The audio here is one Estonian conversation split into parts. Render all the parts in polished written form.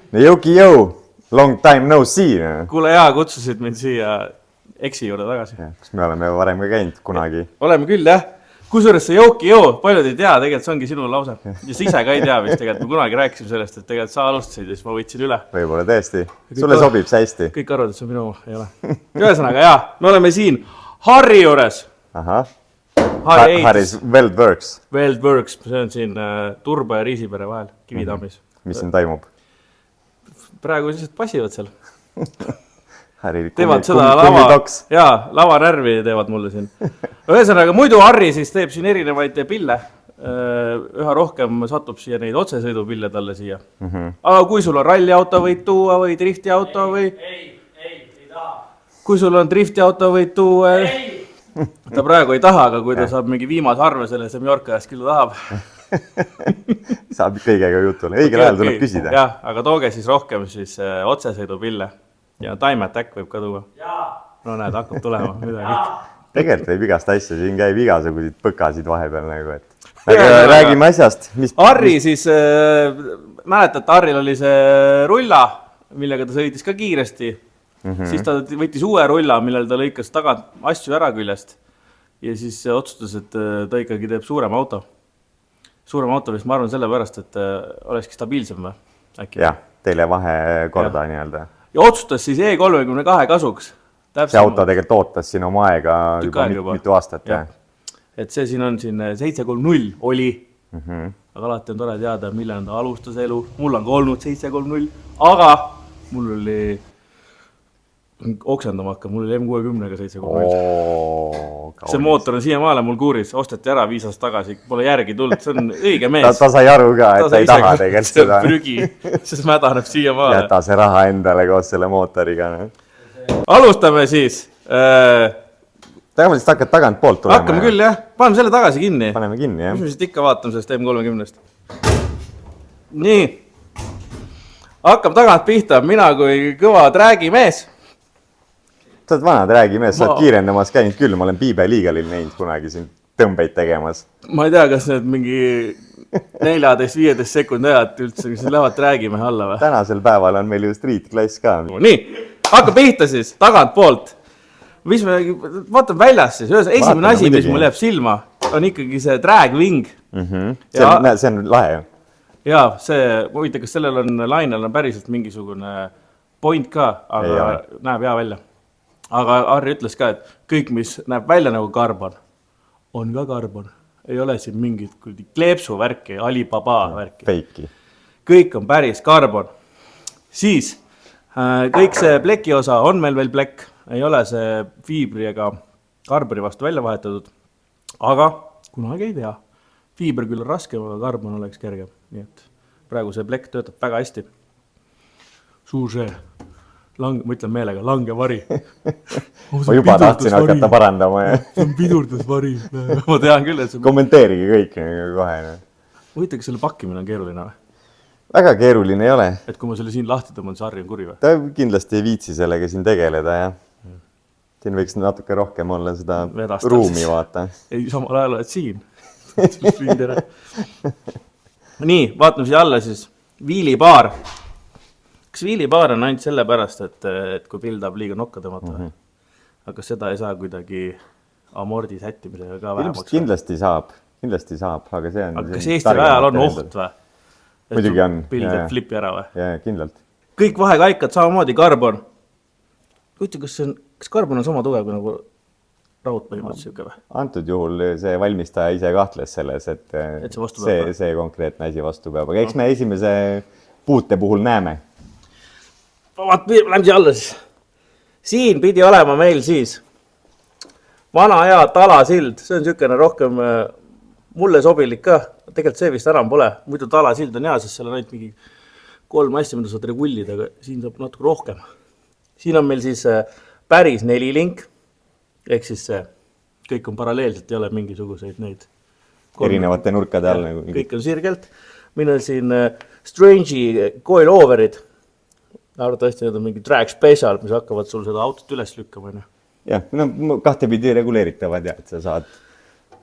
Jõuki jõu, long time no see. Kuule hea, kutsusid mind siia Eksi juurde tagasi. Kas me oleme varem ka käinud kunagi? Oleme küll, jah. Kusjuures see Jõuki jõu, paljud ei tea, tegelikult see ongi sinu lause. Ja sa ise ka ei tea vist, tegelikult me kunagi rääkisime sellest, et tegelikult sa alustasid ja siis ma võtsin üle. Võib-olla tõesti. Sulle sobib see hästi. Kõik arvad, et see on minu, ei ole. Ühesõnaga, jaa, me oleme siin Harri juures. Aha. Harris Weldworks. Weldworks, see on siin Turba ja Riisipere vahel, Kivitammis. Mis siin taimub? Praegu lihtsalt passivad seal. Harri teevad seda lava närvi teevad mulle siin. Ühesõnaga, muidu Harri siis teeb siin erinevaid pille. Üha rohkem satub siia neid otsesõidupille talle siia. Aga kui sul on ralliauto võid tuua või driftiauto või... Ei taha. Kui sul on driftiauto võid tuua... Ta praegu ei taha, aga kui ta saab mingi viimase arve selle Mallorca eest, küll ta tahab. Saab kõigega jutule. Õigel ajal tuleb küsida. Jah, aga tooge siis rohkem siis otsesõidupille. Ja Time Attack võib ka tuua. No näed, hakkab tulema midagi. Tegelikult võib igast asja, siin käib igasugusid põkasid vahepeal nagu, et... Räägime asjast. Harri siis, mäletate, Harril oli see rulla, millega ta sõitis ka kiiresti. Siis ta võttis uue rulla, millel ta lõikas tagant asju ära küljest. Ja siis otsustas, et ta ikkagi teeb suurem auto. Suurem auto, mis ma arvan selle pärast, et olekski stabiilsem või? Jah, teile vahekorda nii-öelda. Ja otsustas siis E32 kasuks. See auto tegelikult ootas siin oma aega juba mitu aastat. Et see siin on siin 730 oli, aga alati on tore teada, millal ta alustas elu. Mul on ka olnud 730, aga mul oli oksendama hakka, mul oli M60-ga 730. See mootor on siiamaale mul kuuris, osteti ära 5 aastat tagasi, pole järgi tulnud, see on õige mees. Ta sai aru ka, et ta ei taha tegelikult seda. See on prügi, sest mädaneb siiamaale. Jäta see raha endale koos selle mootoriga. Alustame siis. Tagame siis hakkad tagant poolt tulema. Hakkame küll, jah. Paneme selle tagasi kinni. Paneme kinni, jah. Mis me siit ikka vaatame sellest M30-st. Nii. Hakkab tagant pihta, mina kui kõva träägimees. Sa oled vana träägimees, sa oled kiirendamas käinud küll, ma olen Piibe liigalil näinud kunagi siin tõmbeid tegemas. Ma ei tea, kas need mingi 14-15 sekundi ajad üldse, kes lähevad träägimehe alla või? Tänasel päeval on meil ju street class ka. Nii, hakka pihta siis, tagant poolt. Vaatame väljas siis, esimene asi, mis mul jääb silma, on ikkagi see drag wing. See on lahe ju. Jaa, huvita, kas sellel on lainel on päriselt mingisugune point ka, aga näeb hea välja. Aga Harri ütles ka, et kõik, mis näeb välja nagu karbon, on ka karbon. Ei ole siin mingit kleepsu värki, Alibaba värki. Feiki. Kõik on päris karbon. Siis kõik see pleki osa on meil veel plekk. Ei ole see fiibri ega karboni vastu välja vahetatud. Aga kunagi ei tea. Fiiber küll on raskem, aga karbon oleks kergem. Nii et praegu see plekk töötab väga hästi. Suur see. Ma ütlen meelega, langevari. Ma juba tahtsin hakata parandama. See on pidurdusvari. Ma tean küll, et see... Kommenteerige kõik kohe. Huvita, kas selle pakkimine on keeruline või? Väga keeruline ei ole. Et kui ma selle siin lahti tõmban, see Harri on kuri või? Ta kindlasti ei viitsi sellega siin tegeleda, jah. Siin võiks natuke rohkem olla seda ruumi vaata. Ei, samal ajal oled siin. Nii, vaatame siia alla siis. Viilipaar. Kas viilipaar on ainult selle pärast, et kui pildab liiga nokka tõmmata? Aga seda ei saa kuidagi amordi sättimisega ka vähemaks? Kindlasti saab, aga see on... Aga kas Eesti ajal on oht või? Muidugi on. Pildab flipi ära või? Jaa, kindlalt. Kõik vahekaikad samamoodi karbon. Kujuta, kas karbon on sama tugev kui nagu raud põhimõtteliselt või? Antud juhul see valmistaja ise kahtles selles, et see konkreetne asi vastu peab. Aga eks me esimese puute puhul näeme. Lähme siia alla siis. Siin pidi olema meil siis vana hea talasild. See on niisugune rohkem mulle sobilik ka. Tegelikult see vist enam pole. Muidu talasild on hea, sest seal on ainult mingi 3 asja, mida saad regullida, aga siin saab natuke rohkem. Siin on meil siis päris 4 link. Ehk siis kõik on paralleelselt, ei ole mingisuguseid neid. Erinevate nurkade all. Kõik on sirgelt. Meil on siin Strange'i coiloverid. Arvatavasti need on mingi drag special, mis hakkavad sul seda autot üles lükkama. Jah, kahtepidi reguleeritavad ja et sa saad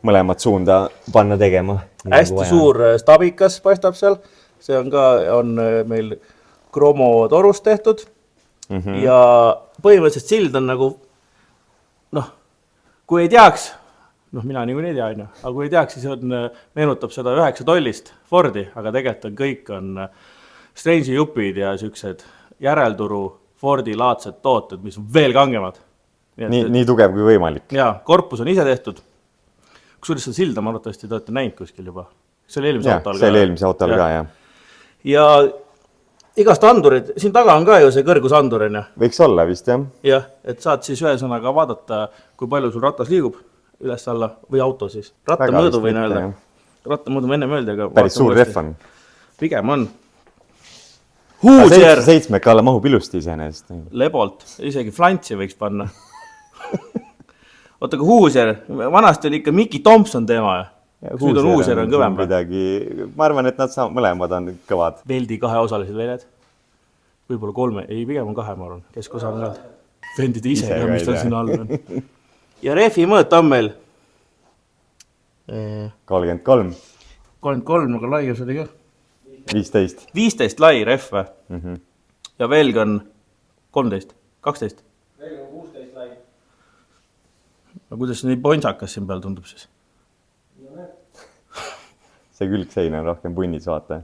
mõlemat suunda panna tegema. Hästi suur stabikas paistab seal. See on ka, on meil Chromo torust tehtud ja põhimõtteliselt sild on nagu, noh, kui ei teaks, mina niikuinii ei tea, aga kui ei teaks, siis meenutab seda 9 tollist Fordi, aga tegelikult kõik on Strange'i jupid ja sellised järelturu Fordi laadsed tooted, mis on veel kangemad. Nii tugev kui võimalik. Jaa, korpus on ise tehtud. Kusjuures seda silda ma arvatavasti te olete näinud kuskil juba. See oli eelmise auto all ka. See oli eelmise auto all ka, jah. Ja igast andurid, siin taga on ka ju see kõrgusandur, on ju. Võiks olla vist, jah. Jah, et saad siis ühesõnaga vaadata, kui palju sul ratas liigub üles alla või auto siis. Rattamõõdu võin öelda. Rattamõõdu ma enne mõeldi, aga... Päris suur ref on. Pigem on. Huuser! 7 alla mahub ilusti iseenesest. Lebolt, isegi flantsi võiks panna. Oota, kui Huuser, vanasti oli ikka Mickey Thompson teema. Nüüd on Huuser on kõvem. Ma arvan, et nad mõlemad on kõvad. Veldi 2 osalised väljad. Võib-olla 3, ei pigem on 2, ma arvan. Keskosa on ka. Vendid ise ka, mis tal siin all on. Ja refi mõõt on meil 33. 33, aga laius oli ka 15. 15 lai ref või? Ja velg on 13, 12. Velg on 16 lai. No kuidas nii ponsakas siin peal tundub siis? See külgsein on rohkem punnis, vaata.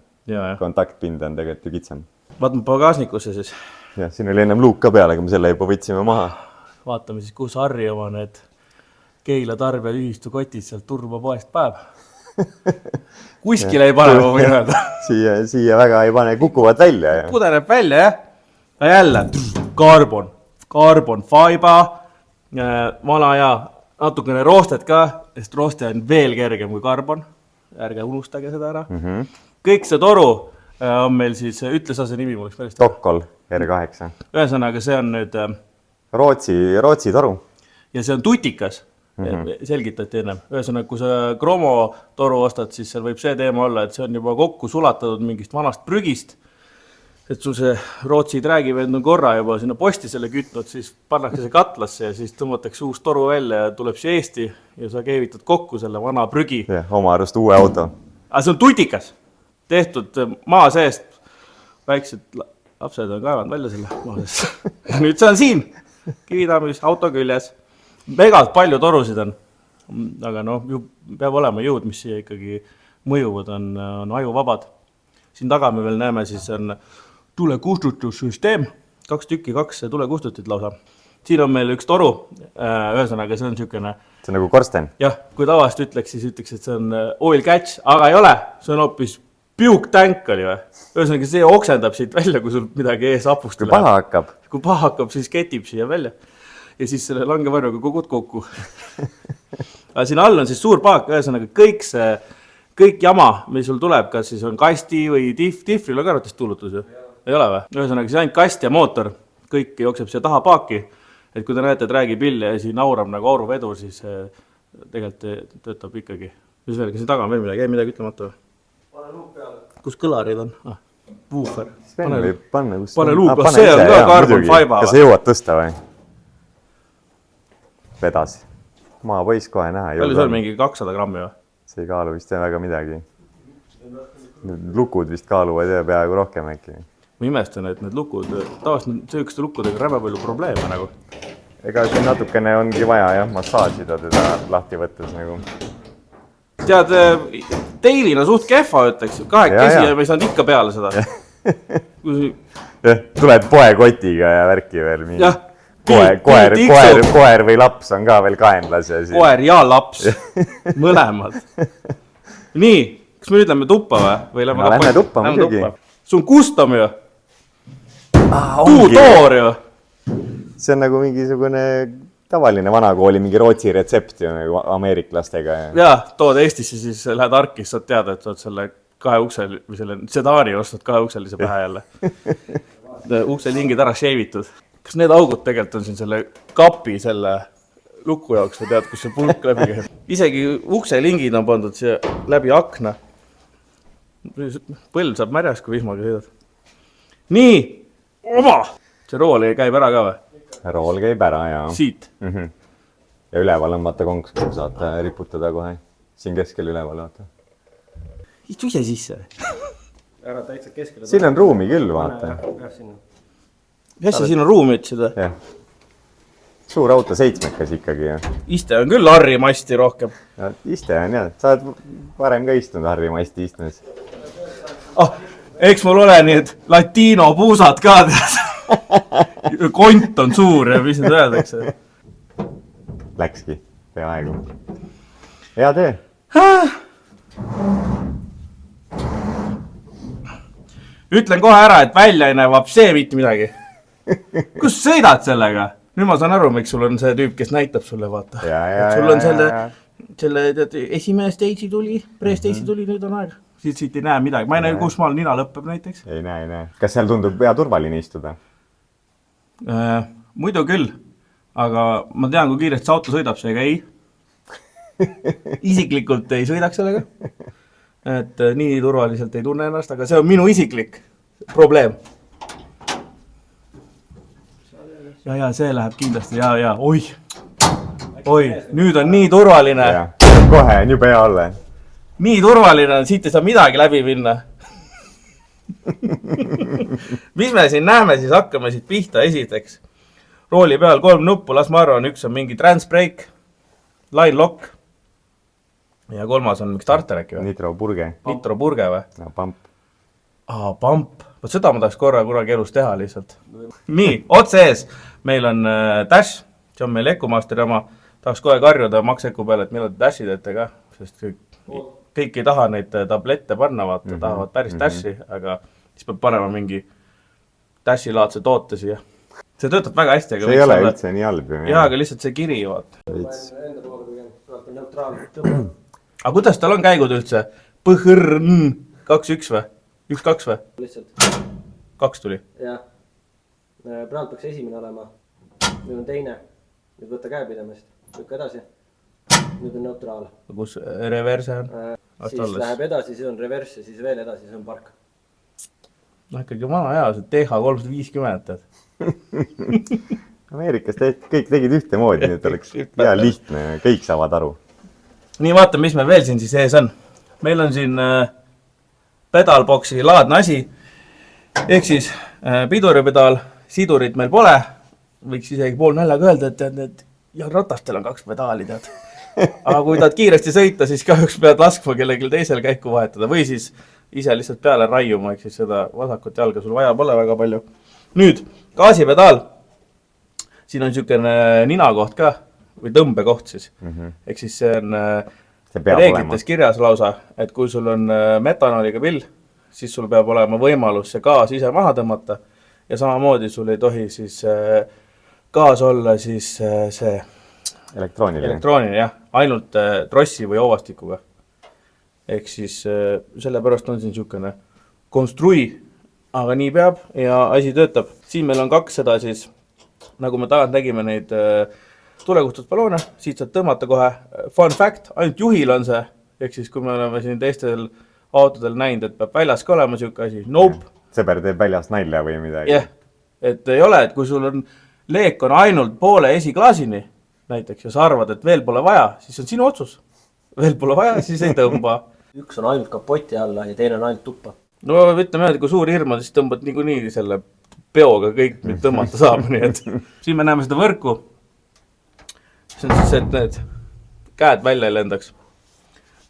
Kontaktpind on tegelikult ju kitsam. Vaatame pagasnikusse siis. Jah, siin oli ennem luuk ka peale, aga me selle juba võtsime maha. Vaatame siis, kus Harri oma need Keila tarbijad ühistu kotid sealt Turba poest päev. Kuskile ei pane, ma võin öelda. Siia väga ei pane, kukuvad välja. Kudeneb välja, jah. Ja jälle, karbon, faiba, vana ja natukene roostet ka, sest rooste on veel kergem kui karbon. Ärge unustage seda ära. Kõik see toru on meil siis, ütles see nimi mulle päris. Tokkol, R8. Ühesõnaga, see on nüüd... Rootsi toru. Ja see on tutikas. Selgitati ennem. Ühesõnaga, kui sa Chromo toru ostad, siis seal võib see teema olla, et see on juba kokku sulatatud mingist vanast prügist. Et sul see Rootsi träägivend on korra juba sinna posti selle kütnud, siis pannakse see katlasse ja siis tõmmatakse uus toru välja ja tuleb see Eesti ja sa keevitad kokku selle vana prügi. Oma arust uue auto. Aga see on tutikas. Tehtud maa seest. Väiksed lapsed on kaevanud välja selle maa seest. Nüüd see on siin. Kividamis, auto küljes. Megalt palju torusid on. Aga peab olema jõud, mis siia ikkagi mõjuvad, on ajuvabad. Siin taga me veel näeme, siis on tulekustutussüsteem. 2 tükki, 2 tulekustutit lausa. Siin on meil üks toru. Ühesõnaga, see on niisugune... See on nagu korsten? Jah, kui tavast ütleks, siis ütleks, et see on oil catch, aga ei ole. See on hoopis piuktänk oli või? Ühesõnaga, see oksendab siit välja, kui sul midagi ees apust tuleb. Kui paha hakkab, siis ketib siia välja. Ja siis selle langevarjuga kogud kokku. Aga siin all on siis suur paak, ühesõnaga kõik jama, mis sul tuleb, kas siis on kasti või tifril on ka arvates tuulutus ju? Ei ole või? Ühesõnaga, siis ainult kast ja mootor, kõik jookseb siia taha paaki, et kui te näete, et räägib pille ja siin aurab nagu auruvedur, siis tegelikult töötab ikkagi. Mis veel, kas siin taga on veel midagi? Jäi midagi ütlemata või? Pane luuk peale. Kus kõlarid on? Woofer. Pane luuk, see on ka carbon fiber. Kas sa jõuad tõsta või? Vedas. Maa pois kohe näha. Palju see on mingi 200 grammi või? See ei kaalu vist väga midagi. Lukud vist kaaluvad ja peaaegu rohkem äkki. Ma imestan, et need lukud, tavaliselt söökste lukkudega räme palju probleeme nagu. Ega siin natukene ongi vaja jah, massaasida teda lahti võttes nagu. Tead, teilina suht kehva ütleks, 2 käsi ja me ei saanud ikka peale seda. Tuleb poekotiga ja värki veel. Jah. Koer või laps on ka veel kaenlas. Koer ja laps, mõlemad. Nii, kas me nüüd lähme tuppa või? Lähme tuppa muidugi. See on custom ju. Tuutoor ju. See on nagu mingisugune tavaline vanakooli mingi Rootsi retsept ju nagu ameeriklastega. Jaa, tood Eestisse, siis lähed arkis, saad teada, et saad selle 2 uksel või selle sedaani ostad 2 ukselise pähe jälle. Ukselingid ära šeivitud. Kas need augud tegelikult on siin selle kapi selle luku jaoks või tead, kus see pulk läbi käib? Isegi ukselingid on pandud siia läbi akna. Põlv saab märjas, kui vihmaga sõidad. Nii, oma! See rool käib ära ka või? Rool käib ära, jaa. Siit? Ja üleval on vaata konks, kui saate riputada kohe. Siin keskel üleval, vaata. Istu ise sisse. ära täitsa keskele. Siin on ruumi küll, vaata. Mis see siin on ruumi ütlesid? Jah. Suur auto 7-kas ikkagi. Ja. Iste on küll harrimasti rohkem. Ja, iste on jah. Sa oled varem ka istunud harrimasti istunud. Eks mul ole need latino puusad ka tead. Kont on suur ja mis need öeldakse. Läkski peaaegu. Hea töö. Ütlen kohe ära, et välja ei näe vapsee mitte midagi. Kus sõidad sellega? Nüüd ma saan aru, miks sul on see tüüp, kes näitab sulle, vaata. Sul on selle esimene stage tuli, pre-stage tuli, nüüd on aeg. Siit ei näe midagi. Ma ei näe, kus maal nina lõpeb näiteks. Ei näe. Kas seal tundub pea turvaline istuda? Muidu küll. Aga ma tean, kui kiiresti see auto sõidab, seega ei. Isiklikult ei sõidaks sellega. Et nii turvaliselt ei tunne ennast, aga see on minu isiklik probleem. Ja see läheb kindlasti. Ja. Oi, nüüd on nii turvaline. Kohe on juba hea olla. Nii turvaline on, siit ei saa midagi läbi minna. Mis me siin näeme, siis hakkame siit pihta esiteks. Rooli peal 3 nuppu, las ma arvan, üks on mingi transbrake, line lock ja 3 on mingi starter äkki või? Nitro purge või? No, pump. Pump. Võt seda ma tahaks korra kunagi elus teha lihtsalt. Nii, otse ees. Meil on Dash, see on meil EcoMaster oma. Tahaks kohe karjuda Max-Eco peale, et millal te Dashi teete ka, sest kõik ei taha neid tablette panna, vaata, tahavad päris Dashi, aga siis peab panema mingi Dashi-laadse toote siia. See töötab väga hästi. See ei ole üldse nii halb. Jaa, aga lihtsalt see kiri, vaata. Aga kuidas tal on käigud üldse? Põhõrn 2-1 või? 1-2 või? Lihtsalt. 2 tuli? Jah. Praegu peaks esimene olema. Nüüd on teine. Nüüd võtta käepidamist. Lükka edasi. Nüüd on neutraal. Kus reverse on? Siis läheb edasi, siis on reverse ja siis veel edasi, siis on park. Ikkagi vana hea, see TH350. Ameerikas kõik tegid ühte moodi, et oleks hea lihtne ja kõik saavad aru. Nii, vaata, mis meil veel siin siis ees on. Meil on siin pedalboksi laadne asi. Ehk siis piduripedaal, sidurit meil pole. Võiks isegi pool näljaga öelda, et ratastel on 2 pedaali, tead. Aga kui tahad kiiresti sõita, siis kahjuks pead laskma kellelgi teisel käiku vahetada. Või siis ise lihtsalt peale raiuma, ehk siis seda vasakut jalga sul vaja pole väga palju. Nüüd, gaasipedaal. Siin on niisugune ninakoht ka, või tõmbekoht siis. Ehk siis see on reeglites kirjas lausa, et kui sul on metanooliga pill, siis sul peab olema võimalus see gaas ise maha tõmmata ja samamoodi sul ei tohi siis gaas olla siis see elektrooniline, jah, ainult trossi või oovastikuga. Ehk siis sellepärast on siin niisugune konstrui, aga nii peab ja asi töötab. Siin meil on 2 seda siis, nagu me tagant nägime neid tulekustutusballoone, siit saad tõmmata kohe. Fun fact, ainult juhil on see, ehk siis kui me oleme siin teistel autodel näinud, et peab väljas ka olema niisugune asi. Nope. Sõber teeb väljas nalja või midagi. Jah, et ei ole, et kui sul on leek on ainult poole esiklaasini näiteks ja sa arvad, et veel pole vaja, siis on sinu otsus. Veel pole vaja, siis ei tõmba. Üks on ainult kapoti alla ja teine on ainult tuppa. No ütleme, et kui suur hirm on, siis tõmbad niikuinii selle peoga kõik nüüd tõmmata saab. Nii et siin me näeme seda võrku. See on siis, et need käed välja ei lendaks.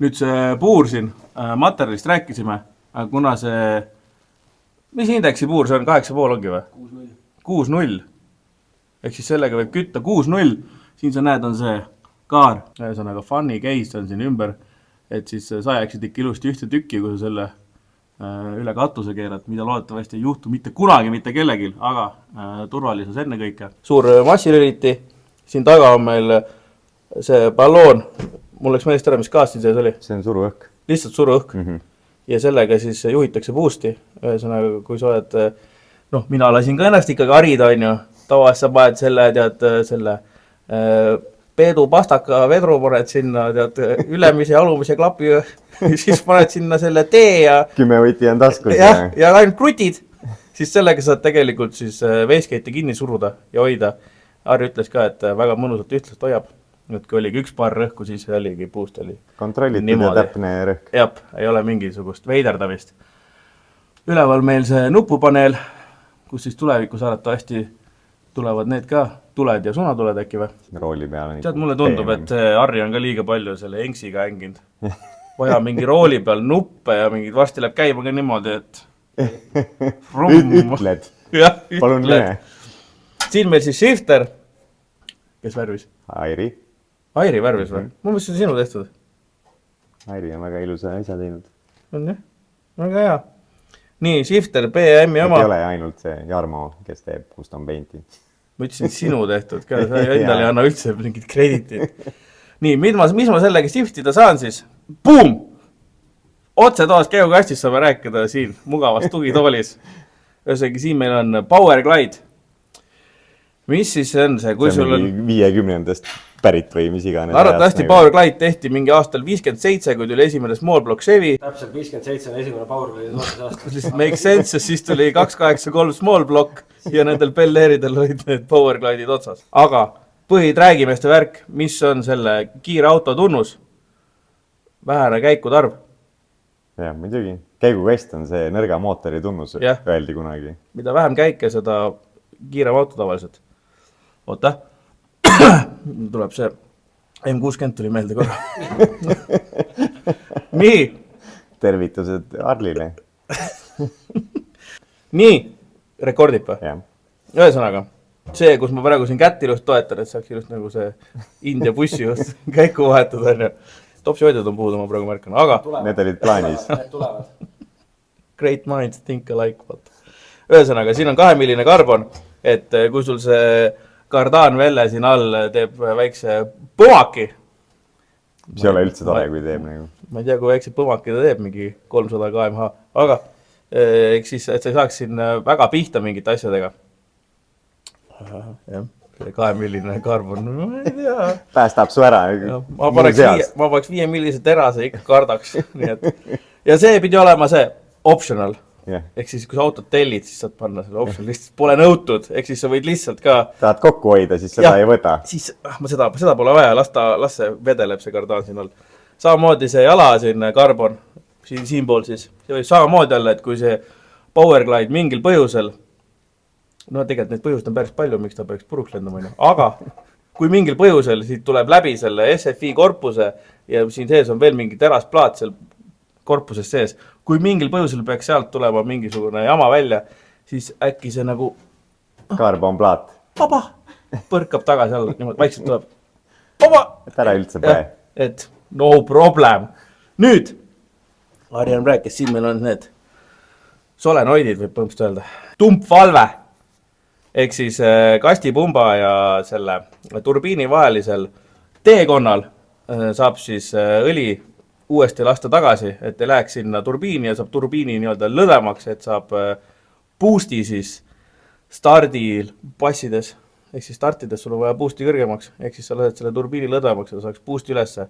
Nüüd see puur siin, materjalist rääkisime, aga kuna see, mis indeksi puur see on, 8,5 ongi või? 6,0. Ehk siis sellega võib kütta 6,0. Siin sa näed on see kaar, ühesõnaga funny case on siin ümber, et siis sa jääksid ikka ilusti ühte tükki, kui sa selle üle katuse keerad, mida loodetavasti ei juhtu mitte kunagi mitte kellegil, aga turvalisus enne kõike. Suur massilüliti, siin taga on meil see balloon, mul läks meelest ära, mis gaas siin sees oli. See on suruõhk. Lihtsalt suruõhk. Ja sellega siis juhitakse boosti, ühesõnaga kui sa oled, noh, mina lasin ka ennast ikkagi harida, on ju, tavast sa paned selle, tead, selle peedu pastaka vedru paned sinna, tead, ülemise ja alumise klapi, siis paned sinna selle tee ja 10 võti on taskus. Ja ainult krutid, siis sellega saad tegelikult siis veeskeiti kinni suruda ja hoida. Harri ütles ka, et väga mõnusalt ühtselt hoiab. Nüüd kui oligi üks paar rõhku, siis oligi puust oli. Kontrollitud ja täpne rõhk. Jab, ei ole mingisugust veiderdamist. üleval meil see nupupaneel, kus siis tulevikus arvatavasti tulevad need ka, tuled ja sunatuled äkki või? Rooli peale. Tead, mulle tundub, et Harri on ka liiga palju selle Enksiga hänginud. Vaja mingi rooli peal nuppe ja mingid varsti läheb käima ka niimoodi, et ütled. Jah, palun mine. Siin meil siis shifter. Kes värvis? Airi värvis või? Ma mõtlesin sinu tehtud. Airi on väga ilusa asja teinud. On jah? Väga hea. Nii, shifter BM-i oma. Ei ole ainult see Jarmo, kes teeb custom painti. Ma ütlesin sinu tehtud ka, sa endale ei anna üldse mingit kreditit. Nii, mis ma sellega shiftida saan siis? Boom! Otse toas geokastis saame rääkida siin mugavas tugitoolis. Ühesõnaga, siin meil on Powerglide. Mis siis on see? Kui see on mingi 50-ndast pärit või mis iganes. Arvatavasti Powerglide tehti mingi aastal 57, kui tuli esimene small block Chevy. Täpselt 57 on esimene Powerglide tootmise aasta. Lihtsalt make sense, sest siis tuli 283 small block ja nendel Belleridel olid need Powerglide'id otsas. Aga põhiträägimeeste värk, mis on selle kiire auto tunnus? Vähene käikutarv. Jah, muidugi. Käigukast on see nõrga mootori tunnus, öeldi kunagi. Mida vähem käike, seda kiirem auto tavaliselt. Oota. Tuleb see M60 tuli meelde korra. Nii. Tervitused Arlile. Nii. Rekordib või? Jah. Ühesõnaga, see, kus ma praegu siin kätt ilust toetan, et saaks ilust nagu see India bussi just käiku vahetada. Topsi hoidjad on puudu, ma praegu märkan. Aga need olid plaanis. Need tulevad. Great minds think alike. Ühesõnaga, siin on 2-milline karbon, et kui sul see kardaan velle siin all teeb väikse põmaki. Mis ei ole üldse tore, kui teeb nagu. Ma ei tea, kui väikse põmaki ta teeb, mingi 300 kmh, aga eks siis, et sa ei saaks siin väga pihta mingite asjadega. Jah, see 2-milline karbon, ma ei tea. Päästab su ära. Ma paneks 5-millise terase ikka kardaks. Ja see pidi olema see optional. Ehk siis, kui sa autot tellid, siis saad panna selle option, lihtsalt pole nõutud, ehk siis sa võid lihtsalt ka... Tahad kokku hoida, siis seda ei võta. Siis, seda pole vaja, las see vedeleb see kardaan siin all. Samamoodi see jala siin karbon, siin pool siis, see võib samamoodi olla, et kui see Powerglide mingil põhjusel, no tegelikult neid põhjust on päris palju, miks ta peaks puruks lendama, aga kui mingil põhjusel siit tuleb läbi selle SFI korpuse ja siin sees on veel mingi terasplaat seal korpuses sees, kui mingil põhjusel peaks sealt tulema mingisugune jama välja, siis äkki see nagu... Karbonplaat. Vaba! Põrkab tagasi alla, niimoodi vaikselt tuleb. Vaba! Et ära üldse päe. Et no problem. Nüüd, Arjan rääkis, siin meil on need solenoidid, võib põhimõtteliselt öelda. Tumpvalve. Ehk siis kastipumba ja selle turbiini vahelisel teekonnal saab siis õli uuesti lasta tagasi, et ei läheks sinna turbiini ja saab turbiini nii-öelda lõdemaks, et saab boosti siis stardil passides, ehk siis startides sul on vaja boosti kõrgemaks, ehk siis sa lased selle turbiini lõdemaks, et saaks boosti ülesse.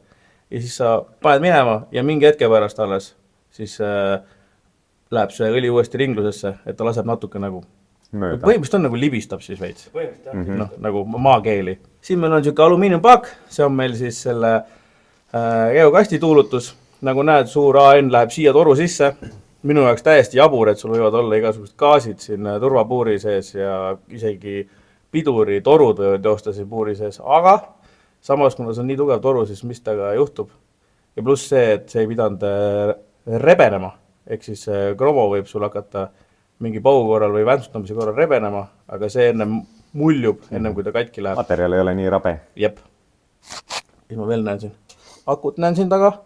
Ja siis sa paned minema ja mingi hetke pärast alles, siis läheb see õli uuesti ringlusesse, et ta laseb natuke nagu mööda. Põhimõtteliselt on nagu libistab siis veits. No, nagu maakeeli. Siin meil on siuke alumiiniumpakk, see on meil siis selle geokasti tuulutus, nagu näed, suur AN läheb siia toru sisse. Minu jaoks täiesti jabur, et sul võivad olla igasugused gaasid siin turvapuuri sees ja isegi piduri torud võivad joosta siin puuri sees. Aga samas, kuna see on nii tugev toru, siis mis taga juhtub. Ja pluss see, et see ei pidanud rebenema. Ehk siis kromo võib sul hakata mingi paugu korral või väntsutamise korral rebenema, aga see ennem muljub, ennem kui ta katki läheb. Materjal ei ole nii rabe. Jep. Ja ma veel näen siin. Akut näen siin taga.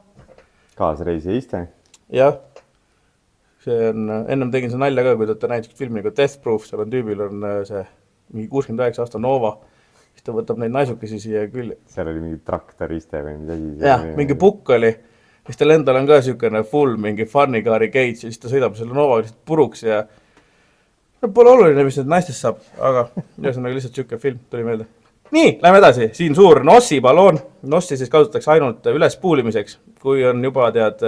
Kaasreisi iste. Jah. See on, ennem tegin see nalja ka, kui te näidsite filmi nagu Death Proof, seal on tüübil on see mingi 69 aasta Nova, siis ta võtab neid naisukesi siia küll. Seal oli mingi traktoriste või midagi. Jah, mingi pukk oli, siis tal endal on ka siukene full mingi funny car'i cage ja siis ta sõidab selle Nova lihtsalt puruks ja no, pole oluline, mis need naistest saab, aga ühesõnaga lihtsalt siuke film tuli meelde. Nii, lähme edasi. Siin suur Nossi balloon. Nossi siis kasutatakse ainult üles puulimiseks. Kui on juba tead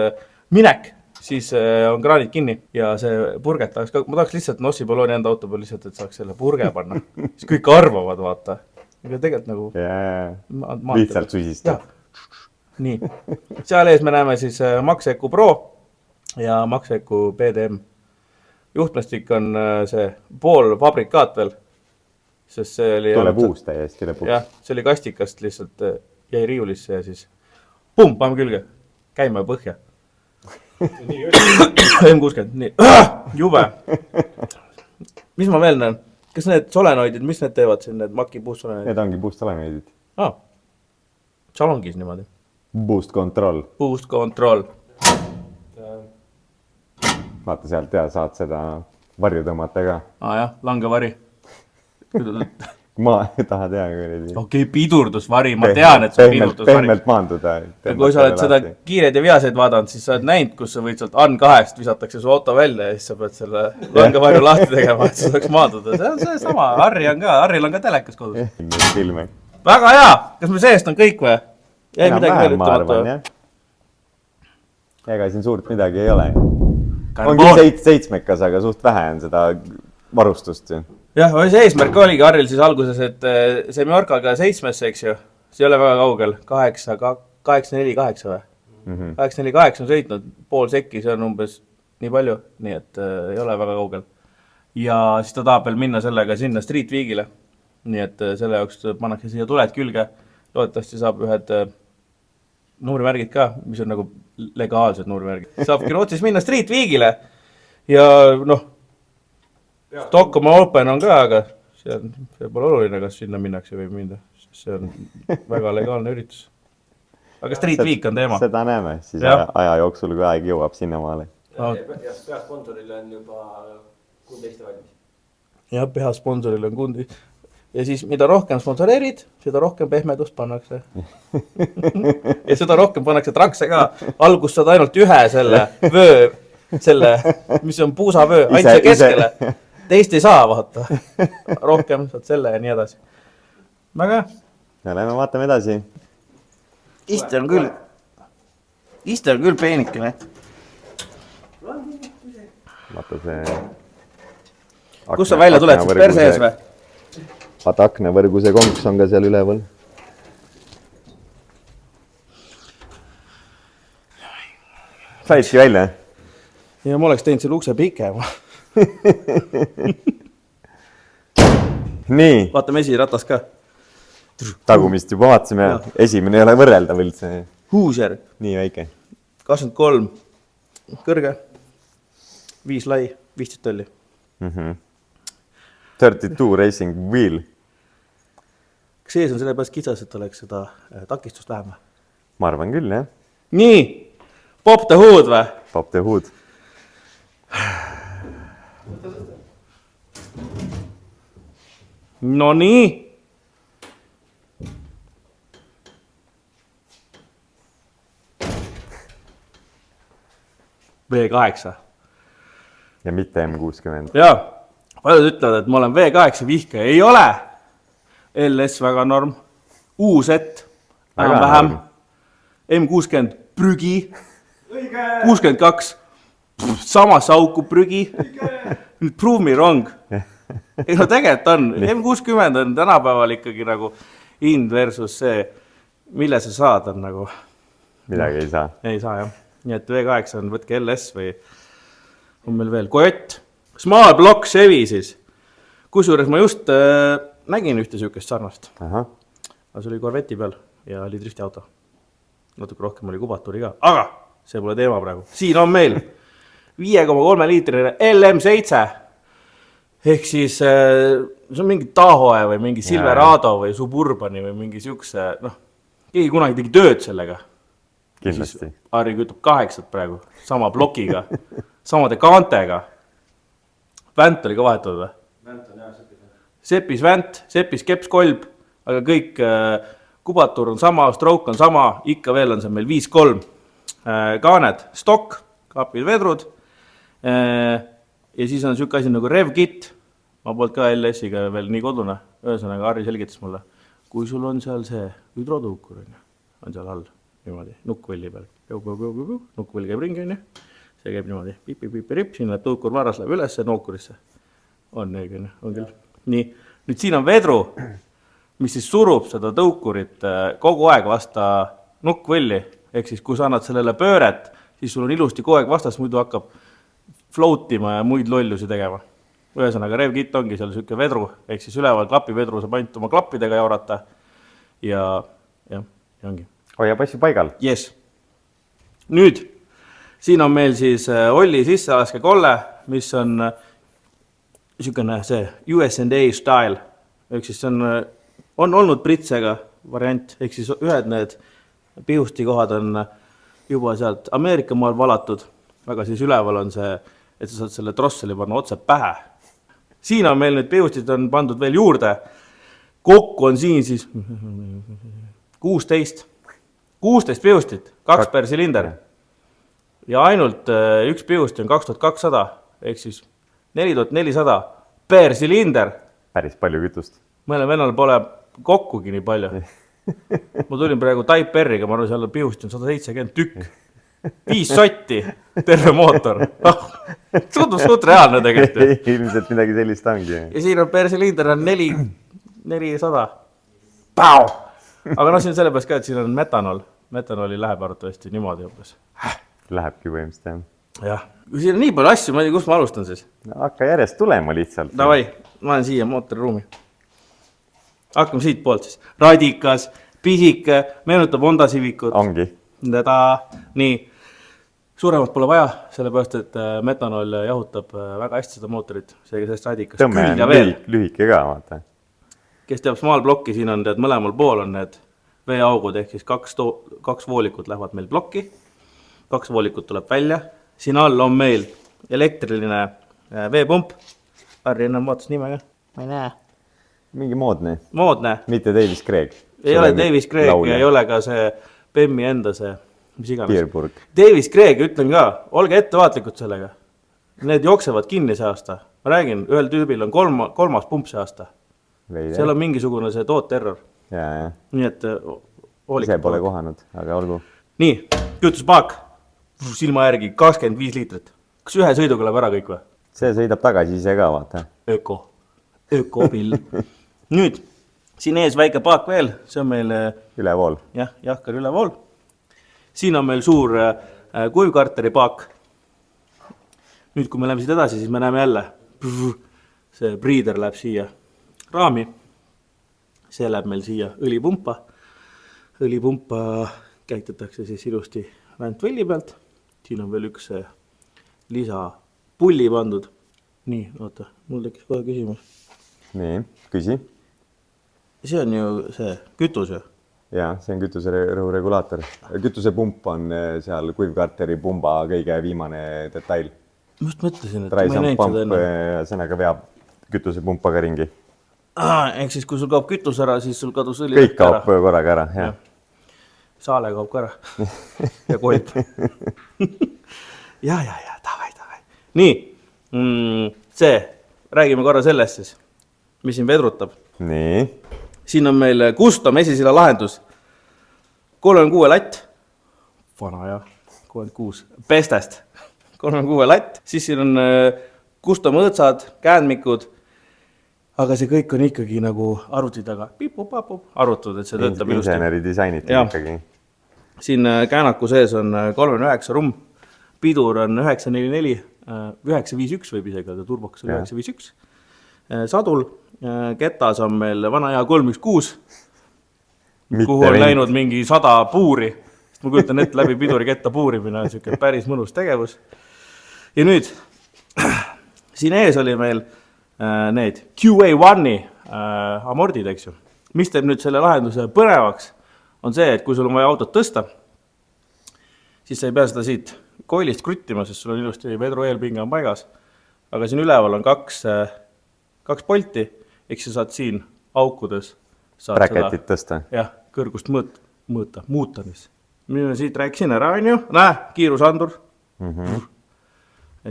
minek, siis on kraanid kinni ja see purget tahaks ka. Ma tahaks lihtsalt Nossi ballooni enda auto peal lihtsalt, et saaks selle purge panna. Siis kõik arvavad, vaata. Ega tegelikult nagu... Lihtsalt susistab. Nii. Seal ees me näeme siis Max Eco Pro ja Max Eco PDM. juhtmestik on see pool fabrikaat veel, sest see oli... Tuleb uus täiesti lõpuks. Jah, see oli kastikast lihtsalt jäi riiulisse ja siis pum, paneme külge, käime põhja. M60, nii, jube. Mis ma veel näen? Kas need solenoidid, mis need teevad siin, need Maki boost solenoidid? Need ongi boost solenoidid. Salongis niimoodi. Boost control. Boost control. Vaata sealt ja saad seda varju tõmmata ka. Jah, langevari. Ma taha teha. Okei, pidurdusvari, ma tean, et see on pidurdusvari. Pehmelt maanduda. Kui sa oled seda kiired ja viaseid vaadanud, siis sa oled näinud, kus sa võid sealt AN2-st visatakse su auto välja ja siis sa pead selle langevarju lahti tegema, et sa saaks maanduda. See on see sama, Harril on ka telekas kodus. Väga hea! Kas me seest on kõik või? Jäi midagi veel ütlemata? Ega siin suurt midagi ei ole. Ongi seitsmekas, aga suht vähe on seda varustust. Jah, see eesmärk oligi Harril siis alguses, et see Mallorcaga 7, eks ju, see ei ole väga kaugel, 848 või? 848 on sõitnud, pool sekki, see on umbes nii palju, nii et ei ole väga kaugel. Ja siis ta tahab veel minna sellega sinna Street Weekile, nii et selle jaoks pannakse siia tuled külge, loodetavasti saab ühed numbrimärgid ka, mis on nagu legaalsed numbrimärgid. Saabki Rootsis minna Street Weekile ja Stockholm Open on ka, aga see pole oluline, kas sinna minnakse või minna. See on väga legaalne üritus. Aga Street Week on teema. Seda näeme, siis aja jooksul, kui aeg jõuab sinna maale. Peasponsoril on juba kund Eesti valmis. Jah, peasponsoril on kundi. Ja siis mida rohkem sponsoreerid, seda rohkem pehmedust pannakse. Ja seda rohkem pannakse trakse ka. Algus saad ainult ühe selle vöö, mis on puusavöö, ainult see keskele. Teist ei saa, vaata. Rohkem saad selle ja nii edasi. Väga? Ja lähme vaatame edasi. Iste on küll peenikene. Vaata see... Kus sa välja tuled, siis perse ees või? Vaata aknavõrguse konks on ka seal üleval. Saidki välja? Ja ma oleks teinud selle ukse pikema. Nii. Vaatame esiratas ka. Tagumist juba vaatsime. Esimene ei ole võrreldav üldse. Huusjärg. Nii väike. 23 kõrge, 5 lai, 15 tolli. 32 racing wheel. Kas ees on selle pärast kitsas, et oleks seda takistust vähem? Ma arvan küll, jah. Nii, pop the hood või? Pop the hood. No nii. V8. Ja mitte M60. Jaa. Paljud ütlevad, et ma olen V8 vihke. Ei ole. LS väga norm. U-set. Vähem. M60 prügi. 62. Samas auku prügi. Nüüd prove me wrong. Ei no tegelikult on. M60 on tänapäeval ikkagi nagu hind versus see, mille sa saad on nagu... Midagi ei saa. Ei saa, jah. Nii et V8 on, võtke LS või on meil veel Coyote. Small block Chevy siis. Kusjuures ma just nägin ühte sükest sarnast. Aga see oli Corvetti peal ja oli driftiauto. Natuke rohkem oli kubatuuri ka. Aga see pole teema praegu. Siin on meil 5,3 liitrine LM7. Ehk siis see on mingi Tahoe või mingi Silverado või Suburbani või mingi siukse, keegi kunagi tegi tööd sellega. Kindlasti. Harri kütub 8 praegu, sama blokiga, samade kaantega. Vänt oli ka vahetud või? Vänt on jah, Sepis vänt, Sepis kepskolb, aga kõik kubatuur on sama, stroke on sama, ikka veel on see meil 5-3 kaaned, stock, kapid vedrud ja siis on siuke asi nagu RevKit, ma poolt ka LS-iga veel nii kodune, ühesõnaga Harri selgitas mulle, kui sul on seal see hüdrotuukur on seal all. Niimoodi, nukkvõlli peal. Nukkvõll käib ringi, see käib niimoodi. Pipi-pipi-rip, siin läheb tuukur varas, läheb üles nuukurisse. On nii, on küll. Nii, nüüd siin on vedru, mis siis surub seda tõukurit kogu aeg vasta nukkvõlli. Ehk siis, kui sa annad sellele pööret, siis sul on ilusti kogu aeg vastas, muidu hakkab floatima ja muid lollusi tegema. Ühesõnaga, revkitt ongi seal siuke vedru, ehk siis üleval klapivedru saab ainult oma klappidega jaurata ja ongi. Hoiab asju paigal. Yes. Nüüd, siin on meil siis Olli sisselaske kolle, mis on siukene see USA style, ehk siis see on olnud pritsega variant, ehk siis ühed need pihustikohad on juba sealt Ameerika maal valatud, aga siis üleval on see, et sa saad selle trosseli panna otse pähe. Siin on meil need pihustid on pandud veel juurde. Kokku on siin siis 16 pihustit, 2 per silinder. Ja ainult üks pihusti on 2200, ehk siis 4400 per silinder. Päris palju kütust. Mõnel vennal pole kokkugi nii palju. Ma tulin praegu Type R-iga, ma arvan, seal pihusti on 170 tükk. 5 sotti, terve mootor. Suht reaalne tegelikult. Ilmselt midagi sellist ongi. Ja siin on per silinder on 400. Pau! Aga no siin selle peas ka, et siin on metanol. Metanoli läheb arvatavasti niimoodi umbes. Lähebki põhimõtteliselt, jah. Jah. Kui siin on nii palju asju, ma ei tea, kus ma alustan siis? No, hakka järjest tulema lihtsalt. Davai, ma olen siia mootoriruumi. Hakkame siit poolt siis. Radikas, pisike, meenutab Honda Civicut. Ongi. Nii, suuremat pole vaja, sellepärast, et metanol jahutab väga hästi seda mootorit. Seega sellest radikas küll ja veel. Lühike ka, vaata. Kes teab smaalblokki, siin on mõlemal pool on need veeaugud, ehk siis 2 voolikut lähevad meil blokki. 2 voolikut tuleb välja. Siin all on meil elektriline veepump. Harri ennem vaatas nime ka? Ma ei näe. Mingi moodne. Moodne. Mitte Davis Craig. Ei ole Davis Craig ja ei ole ka see Bemmi enda see, mis iganes. Pierburg. Davis Craig, ütlen ka, olge ettevaatlikud sellega. Need jooksevad kinni see aasta. Ma räägin, ühel tüübil on 3. pump see aasta. Veide. Seal on mingisugune see tooterror. Ja. Nii et ise pole kohanud, aga olgu. Nii, kütuspaak. Silma järgi 25 liitrit. Kas ühe sõiduga läheb ära kõik või? See sõidab tagasi ise ka, vaata. Ökopill. Nüüd, siin ees väike paak veel, see on meil ülevool. Jah, jahkar ülevool. Siin on meil suur kuivkarteri paak. Nüüd, kui me läheme siit edasi, siis me näeme jälle. See breeder läheb siia raami. See läheb meil siia õlipumpa. Õlipumpa käitatakse siis ilusti väntvõlli pealt. Siin on veel üks lisapulli pandud. Nii, oota, mul tekkis kohe küsimus. Nii, küsi. See on ju see kütus ju? Jaa, see on kütuse rõhuregulaator. Kütusepump on seal kuivkarteri pumba kõige viimane detail. Ma just mõtlesin, et ma ei näinud seda enne. Sõnaga veab kütusepumpaga ringi. Ehk siis, kui sul kaob kütus ära, siis sul kadus õli kõik kaob korraga ära, jah. Saale kaob ka ära. Ja kolb. Ja, davai. Nii, see, räägime korra sellest siis, mis siin vedrutab. Nii. Siin on meil custom esisila lahendus. 36 latt. Vana ja 36. Bestest. 36 latt. Siis siin on custom õõtsad, käändmikud. Aga see kõik on ikkagi nagu arvuti taga. Arvutud, et see töötab ilusti. Inseneri disainiti ikkagi. Siin käänaku sees on 39 rumm. Pidur on 944, 951 võib isegi öelda, turbokas on 951. Sadul, ketas on meil vana hea 316, kuhu on läinud mingi 100 puuri. Ma kujutan ette läbi piduri ketta puurimine on siuke päris mõnus tegevus. Ja nüüd, siin ees oli meil need QA1-i amordid, eks ju. Mis teeb nüüd selle lahenduse põnevaks, on see, et kui sul on vaja autot tõsta, siis sa ei pea seda siit koilist kruttima, sest sul on ilusti vedru eelpinge on paigas. Aga siin üleval on kaks polti, eks sa saad siin aukudes Bracketit tõsta. Jah, kõrgust muuta. Minu siit rääkisin ära, on ju. Näe, kiirusandur.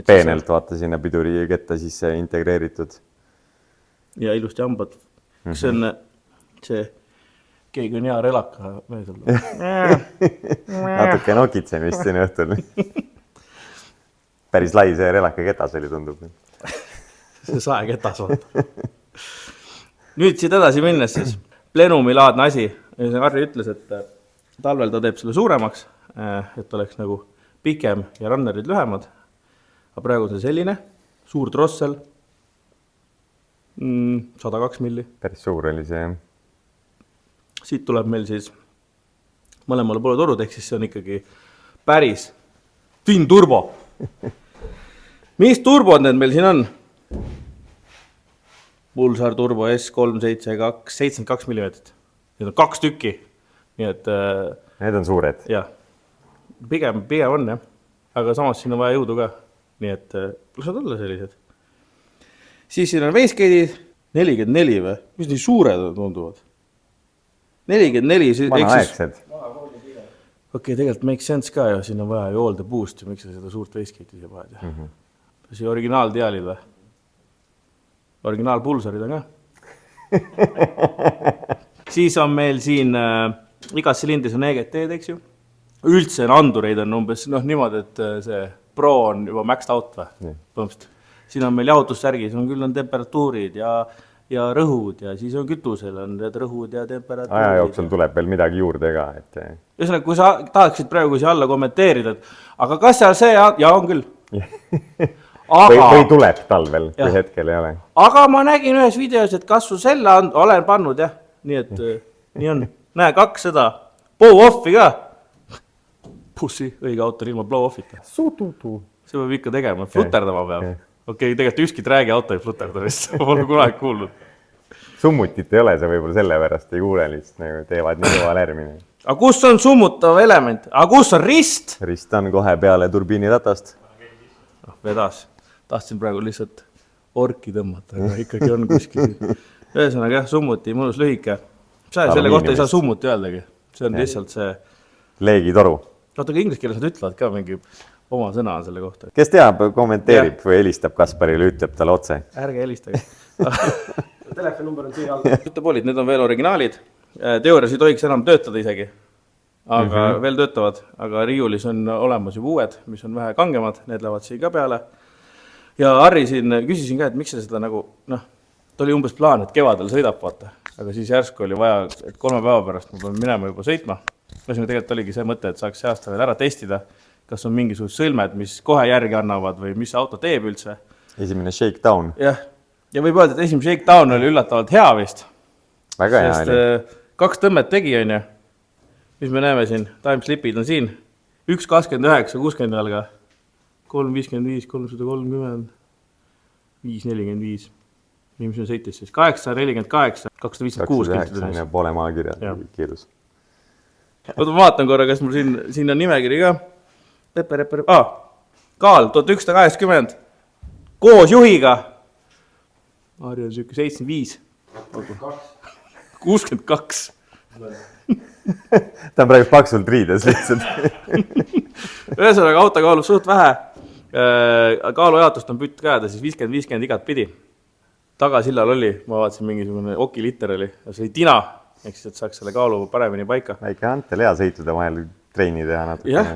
Peenelt vaata sinna piduri ketta sisse integreeritud. Ja ilusti hambad. Kas see on see, keegi on hea relaka meesel. Natuke nokitsemist siin õhtul. Päris lai see relaka ketas oli, tundub. See sae ketas on. Nüüd siit edasi minnes siis. Plenumilaadne asi. Harri ütles, et talvel ta teeb selle suuremaks, et oleks nagu pikem ja runnerid lühemad. aga praegu on see selline, suur drossel, 102 milli. Päris suur oli see, jah. Siit tuleb meil siis mõlemale poole torud, ehk siis see on ikkagi päris twin turbo. Mis turbod need meil siin on? Pulsar Turbo S372, 72 mm. Need on 2 tükki. Nii et... Need on suured. Jah, pigem on, jah. Aga samas siin on vaja jõudu ka. Nii et lasad olla sellised. Siis siin on wastegate'id, 44 või? Mis nii suured tunduvad? 44. Vanaaegsed. Okei, tegelikult make sense ka ja siin on vaja ju all the boost ja miks sa seda suurt wastegate'i siia paned. See originaaldialid või? Originaalpulsarid on ka. Siis on meil siin igas silindris on EGT-d, eks ju. Üldse andureid on umbes niimoodi, et see Pro on juba maxed out või? Siin on meil jahutussärgis, küll on temperatuurid ja rõhud ja siis on kütusel on need rõhud ja temperatuurid. Aja jooksul tuleb veel midagi juurde ka. Ühesõnaga, kui sa tahaksid praegu siia alla kommenteerida, et aga kas seal see ja on küll? Või tuleb talvel, kui hetkel ei ole. Aga ma nägin ühes videos, et kas su selle olen pannud, jah. Nii et nii on. Näe, 2 seda blow-off'i ka. Pussi, õige autor ilma blow-off'ita. See peab ikka tegema, fluterdama peab. Okei, tegelikult ükski träägi auto ei fluterda vist. Ma pole kunagi kuulnud. Summutit ei ole, see võib-olla selle pärast ei kuule lihtsalt, teevad nii kõva lärmine. Aga kus on summutav element? Aga kus on rist? Rist on kohe peale turbiiniratast. Vedas. Tahtsin praegu lihtsalt orki tõmmata, aga ikkagi on kuskil. Ühesõnaga, summuti, mõnus lühike. Selle kohta ei saa summuti öeldagi. See on lihtsalt see... Leegitoru. Oota, aga inglise keeles nad ütlevad ka mingi oma sõna selle kohta. Kes teab, kommenteerib või helistab Kasparile, ütleb talle otse. Ärge helistage. Telefoninumber on siia all. Ühtepoolid, need on veel originaalid. Teoorias ei tohiks enam töötada isegi. Aga veel töötavad. Aga riiulis on olemas juba uued, mis on vähe kangemad. Need lähevad siin ka peale. Ja Harri siin küsisin ka, et miks seda nagu, ta oli umbes plaan, et kevadel sõidab vaata. Aga siis järsku oli vaja, et 3 päeva pärast ma pean minema juba sõitma. Tegelikult oligi see mõte, et saaks see aasta veel ära testida, kas on mingisugused sõlmed, mis kohe järgi annavad või mis auto teeb üldse. Esimene shakedown. Jah, ja võib öelda, et esimene shakedown oli üllatavalt hea vist. Väga hea oli. 2 tõmmet tegi, on ju. Mis me näeme siin? Timeslipid on siin. 1.29, 60 jalga. 3.55, 330, 5.45. Mis on sõitis siis? 8.48, 256. 209 poole maakirja kiirus. Oota, ma vaatan korra, kas mul siin on nimekiri ka. Kaal, 1180. Koos juhiga. Harri on süükü 75. 62. Ta on praegu paksult riides lihtsalt. Ühesõnaga, auto kaalub suht vähe. Kaalujaatust on pütt ka, ta siis 50-50 igat pidi. Tagasillal oli, ma vaatasin mingisugune okilitter oli. Ja see oli tina, eks et saaks selle kaalu paremini paika. Väike Antel hea sõitude vahel treeni teha natuke. Jah.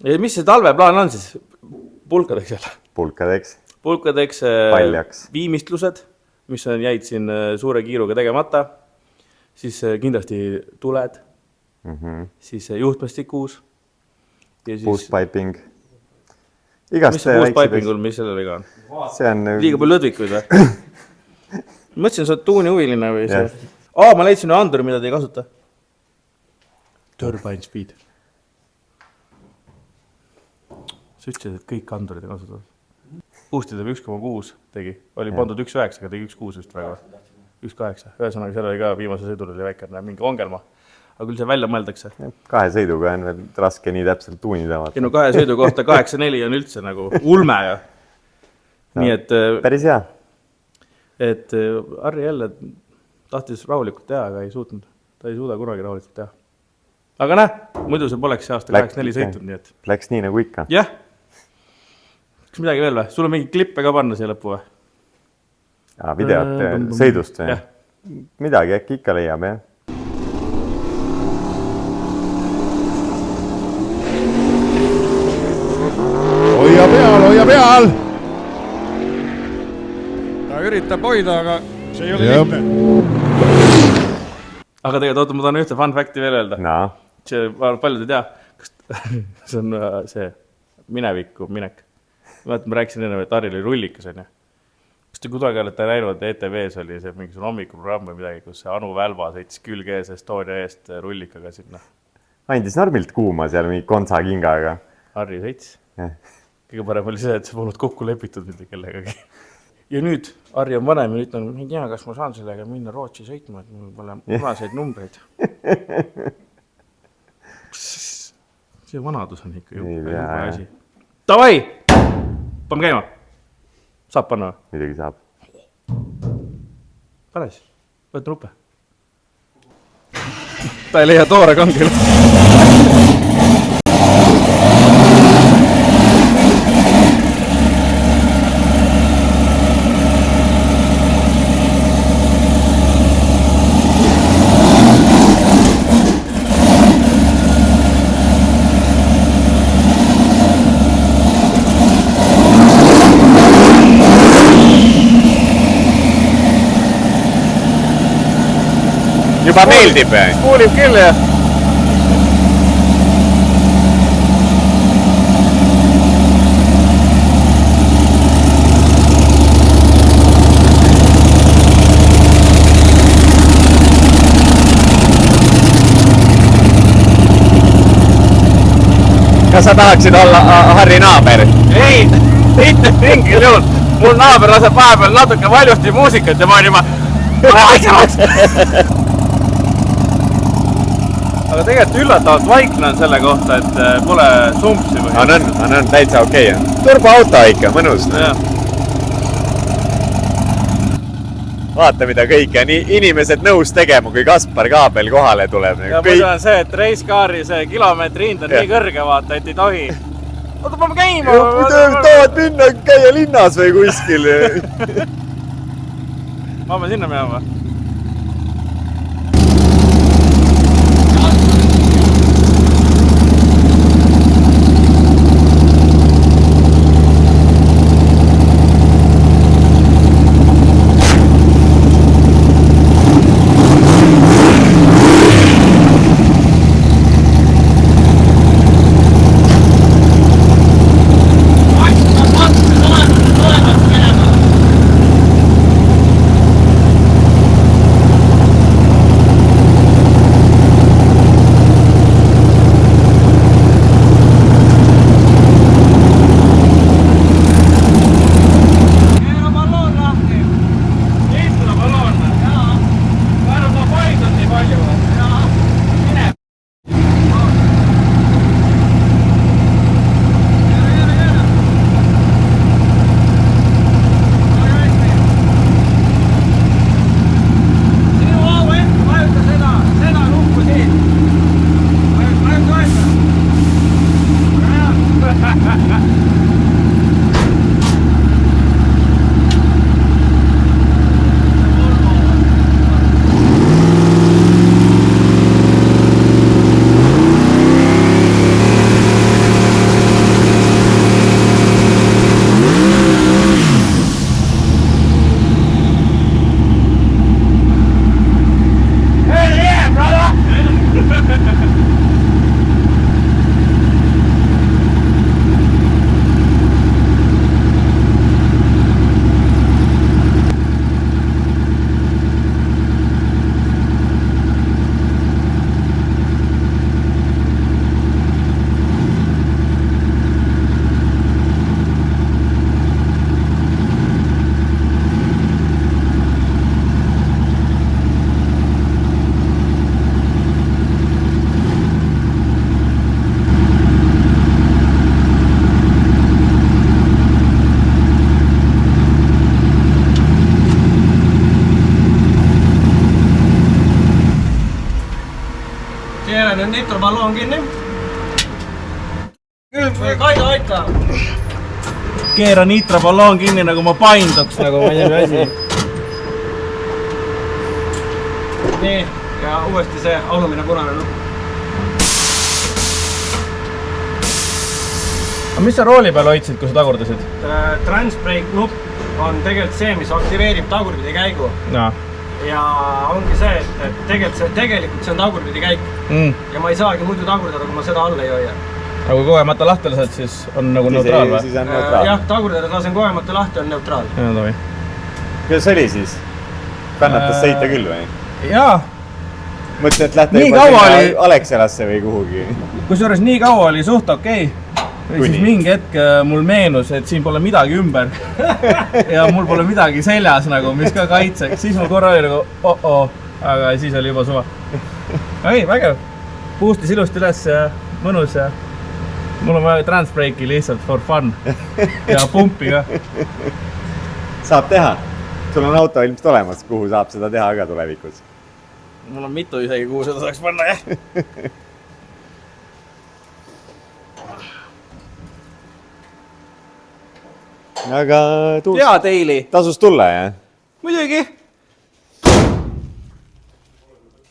Ja mis see talveplaan on siis? Pulkadeks jälle? Pulkadeks viimistlused, mis jäid siin suure kiiruga tegemata. Siis kindlasti tuled. Siis juhtmestik uus. Boostpiping. Mis see boostpipingul, mis selle viga on? See on... Liiga palju lõdvikuid või? Mõtlesin, sa oled tuuni huviline või see? Ma leidsin anduri, mida te ei kasuta. Turbine speed. Sa ütlesid, et kõik andurid ei kasuta. Boosti teeb 1,6 tegi. Oli pandud 1,9, aga tegi 1,6 just praegu. 1,8. Ühesõnaga, seal oli ka viimase sõidul oli väike mingi ongelma. Aga küll see välja mõeldakse. 2 sõiduga on veel raske nii täpselt tuunida. 2 sõidu kohta 8-4 on üldse nagu ulme ja. Nii et... Päris hea. Et Harri jälle tahtis rahulikult teha, aga ei suutnud. Ta ei suuda kunagi rahulikult teha. Aga näe, muidu see poleks see aasta 8-4 sõitud, nii et... Läks nii nagu ikka. Jah. Kas midagi veel või? Sul on mingi klippe ka panna siia lõppu või? Videot sõidust või? Midagi äkki ikka leiab, jah? Hoia peal! Ta üritab hoida, aga see ei ole lihtne. Aga tegelikult, ma tahan ühte fun facti veel öelda. See paljud ei tea. See on see minevikku minek. ma rääkisin enne, et Harri oli rullikas, on ju. Kas te kuidagi olete näinud, ETV-s oli see mingisugune hommikuprogramm või midagi, kus see Anu Välba sõitis külge ees Estonia eest rullikaga sinna? Andis normilt kuuma seal mingi kontsakingaga. Harri sõitis. Kõige parem oli see, et see polnud kokku lepitud mitte kellegagi. Ja nüüd Harri on vanem ja ütlen, ei tea, kas ma saan sellega minna Rootsi sõitma, et mul pole punaseid numbreid. See vanadus on ikka juba asi. Davai! Paneme käima! Saab panna? Midagi saab. Pares, võtta nuppe. Ta ei leia toore kangil. Juba meeldib. Kuulib küll, jah. Kas sa tahaksid olla Harri naaber? Ei, mitte mingil juhul. Mul naaber laseb vahepeal natuke valjusti muusikat ja ma olen juba aga tegelikult üllatavalt vaikne on selle kohta, et pole sumpsi või. On täitsa okei. Turboauto ikka, mõnus. Vaata, mida kõike on inimesed nõus tegema, kui Kaspar Kaabel kohale tuleb. Ja muidu on see, et reiskaari see kilomeetri hind on nii kõrge, vaata, et ei tohi. Oota, peame käima! Tahad minna käia linnas või kuskil? Ma pean sinna minema. Nüüd nitroballoon kinni. Kaido aita. Keera nitroballoon kinni, nagu ma painduks, nagu ma ei tea asi. Nii, ja uuesti see alumine punane nupp. Aga mis sa rooli peal hoidsid, kui sa tagurdasid? Transbrake nupp on tegelikult see, mis aktiveerib tagurpidi käigu. Ja ongi see, et tegelikult see on tagurpidi käik. Ja ma ei saagi muidu tagurdada, kui ma seda all ei hoia. aga kui kogemata lahti lased, siis on nagu neutraal või? Siis on neutraal. Jah, tagurdatud lasen kogemata lahti, on neutraal. Jaa, tohi. Kuidas oli siis? Kannatas sõita küll või? Jaa. Mõtlesin, et lähte juba sinna Alexelasse või kuhugi. Kusjuures nii kaua oli suht okei. Või siis mingi hetk mul meenus, et siin pole midagi ümber. Ja mul pole midagi seljas nagu, mis ka kaitseks. Siis mul korra oli nagu aga siis oli juba suva. Ei, vägev. Boostis ilusti üles ja mõnus ja mul on vaja transbreaki lihtsalt for fun. Ja pumpi ka. Saab teha. Sul on auto ilmselt olemas, kuhu saab seda teha ka tulevikus. Mul on mitu isegi, kuhu seda saaks panna, jah. Aga Hea teili. Tasus tulla, jah? Muidugi.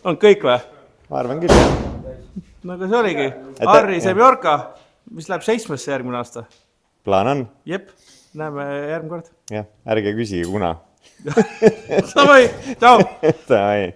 On kõik või? Ma arvan küll, jah. No aga see oligi. Harri Semjorka, mis läheb 7. järgmine aasta. Plaan on? Jep, näeme järgmine kord. Jah, ärge küsige kuna. Davai, tšau. Davai.